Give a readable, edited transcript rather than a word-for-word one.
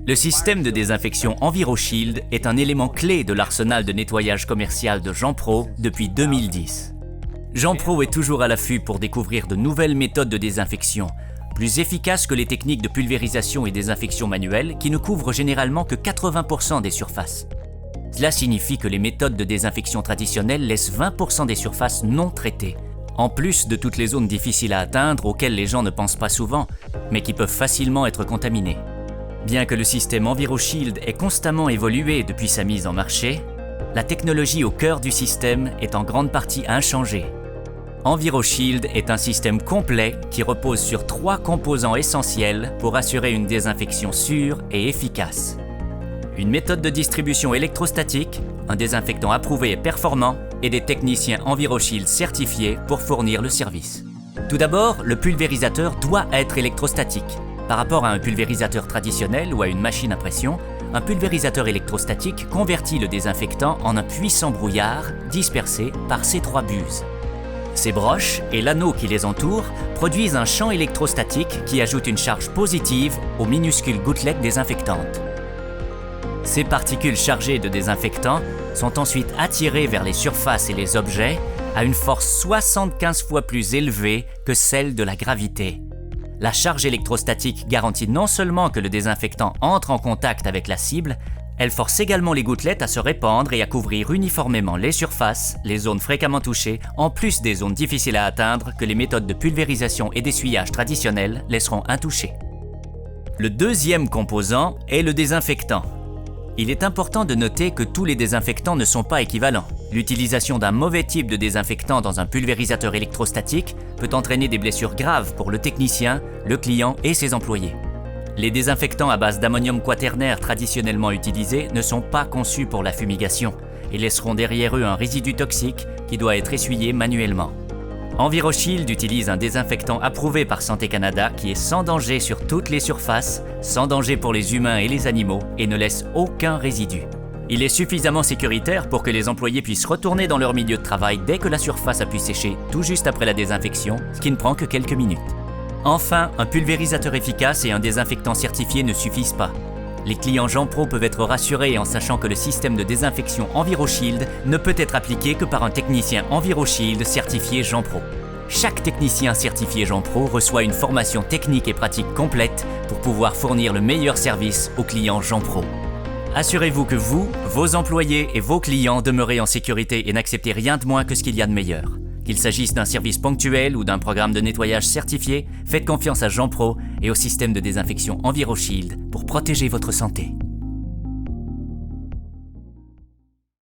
Le système de désinfection EnviroShield est un élément clé de l'arsenal de nettoyage commercial de Genpro depuis 2010. Genpro est toujours à l'affût pour découvrir de nouvelles méthodes de désinfection, plus efficaces que les techniques de pulvérisation et désinfection manuelle qui ne couvrent généralement que 80% des surfaces. Cela signifie que les méthodes de désinfection traditionnelles laissent 20% des surfaces non traitées, en plus de toutes les zones difficiles à atteindre auxquelles les gens ne pensent pas souvent, mais qui peuvent facilement être contaminées. Bien que le système EnviroShield ait constamment évolué depuis sa mise en marché, la technologie au cœur du système est en grande partie inchangée. EnviroShield est un système complet qui repose sur 3 composants essentiels pour assurer une désinfection sûre et efficace. Une méthode de distribution électrostatique, un désinfectant approuvé et performant, et des techniciens EnviroShield certifiés pour fournir le service. Tout d'abord, le pulvérisateur doit être électrostatique. Par rapport à un pulvérisateur traditionnel ou à une machine à pression, un pulvérisateur électrostatique convertit le désinfectant en un puissant brouillard dispersé par ces 3 buses. Ces broches et l'anneau qui les entoure produisent un champ électrostatique qui ajoute une charge positive aux minuscules gouttelettes désinfectantes. Ces particules chargées de désinfectant sont ensuite attirées vers les surfaces et les objets à une force 75 fois plus élevée que celle de la gravité. La charge électrostatique garantit non seulement que le désinfectant entre en contact avec la cible, elle force également les gouttelettes à se répandre et à couvrir uniformément les surfaces, les zones fréquemment touchées, en plus des zones difficiles à atteindre que les méthodes de pulvérisation et d'essuyage traditionnelles laisseront intouchées. Le deuxième composant est le désinfectant. Il est important de noter que tous les désinfectants ne sont pas équivalents. L'utilisation d'un mauvais type de désinfectant dans un pulvérisateur électrostatique peut entraîner des blessures graves pour le technicien, le client et ses employés. Les désinfectants à base d'ammonium quaternaire traditionnellement utilisés ne sont pas conçus pour la fumigation et laisseront derrière eux un résidu toxique qui doit être essuyé manuellement. EnviroShield utilise un désinfectant approuvé par Santé Canada qui est sans danger sur toutes les surfaces, sans danger pour les humains et les animaux et ne laisse aucun résidu. Il est suffisamment sécuritaire pour que les employés puissent retourner dans leur milieu de travail dès que la surface a pu sécher, tout juste après la désinfection, ce qui ne prend que quelques minutes. Enfin, un pulvérisateur efficace et un désinfectant certifié ne suffisent pas. Les clients Genpro peuvent être rassurés en sachant que le système de désinfection EnviroShield ne peut être appliqué que par un technicien EnviroShield certifié Genpro. Chaque technicien certifié Genpro reçoit une formation technique et pratique complète pour pouvoir fournir le meilleur service aux clients Genpro. Assurez-vous que vous, vos employés et vos clients demeurez en sécurité et n'acceptez rien de moins que ce qu'il y a de meilleur. Qu'il s'agisse d'un service ponctuel ou d'un programme de nettoyage certifié, faites confiance à Genpro et au système de désinfection EnviroShield pour protéger votre santé.